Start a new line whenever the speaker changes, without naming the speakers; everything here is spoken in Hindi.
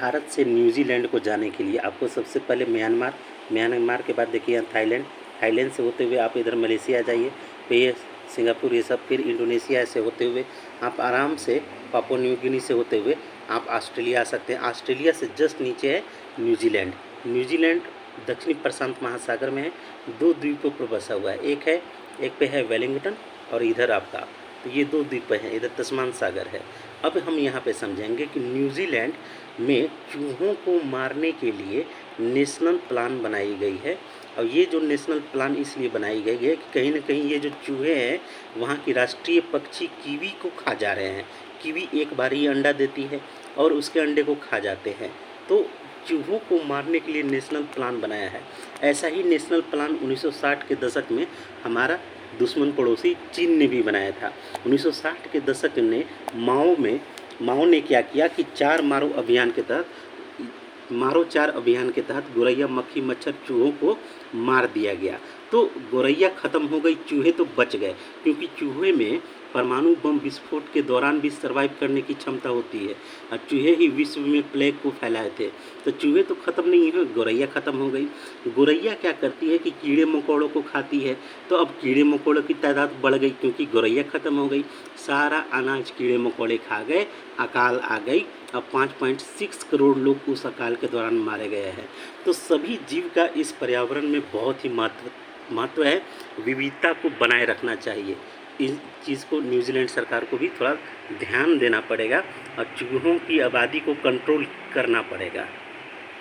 भारत से न्यूजीलैंड को जाने के लिए आपको सबसे पहले म्यांमार के बाद देखिए यहाँ थाईलैंड से होते हुए आप इधर मलेशिया जाइए, फिर ये सिंगापुर, ये सब, फिर इंडोनेशिया से होते हुए आप आराम से पापुआ न्यू गिनी से होते हुए आप ऑस्ट्रेलिया आ सकते हैं। ऑस्ट्रेलिया से जस्ट नीचे है न्यूजीलैंड दक्षिणी प्रशांत महासागर में है, 2 द्वीपों पर बसा हुआ है। एक पे है वेलिंगटन और इधर आपका, तो ये 2 द्वीप हैं, इधर तस्मान सागर है। अब हम यहाँ पे समझेंगे कि न्यूजीलैंड में चूहों को मारने के लिए नेशनल प्लान बनाई गई है। और ये जो नेशनल प्लान इसलिए बनाई गई है कि कहीं ना कहीं ये जो चूहे हैं वहाँ की राष्ट्रीय पक्षी कीवी को खा जा रहे हैं। कीवी एक बार ही अंडा देती है और उसके अंडे को खा जाते हैं, तो चूहों को मारने के लिए नेशनल प्लान बनाया है। ऐसा ही नेशनल प्लान 1960 के दशक में हमारा दुश्मन पड़ोसी चीन ने भी बनाया था। 1960 के दशक में माओ ने क्या किया कि मारो चार अभियान के तहत गोरैया, मक्खी, मच्छर, चूहों को मार दिया गया। तो गोरैया ख़त्म हो गई, चूहे तो बच गए, क्योंकि चूहे में परमाणु बम विस्फोट के दौरान भी सर्वाइव करने की क्षमता होती है और चूहे ही विश्व में प्लेग को फैलाए थे। तो चूहे तो ख़त्म नहीं हुए, गोरैया ख़त्म हो गई। गोरैया क्या करती है कि कीड़े मकोड़ों को खाती है, तो अब कीड़े मकोड़ों की तादाद बढ़ गई क्योंकि गोरैया ख़त्म हो गई। सारा अनाज कीड़े मकोड़े खा गए, अकाल आ गई। अब 5.6 करोड़ लोग उस अकाल के दौरान मारे गए हैं। तो सभी जीव का इस पर्यावरण में बहुत ही महत्व है। विविधता को बनाए रखना चाहिए। इस चीज़ को न्यूजीलैंड सरकार को भी थोड़ा ध्यान देना पड़ेगा और चूहों की आबादी को कंट्रोल करना पड़ेगा।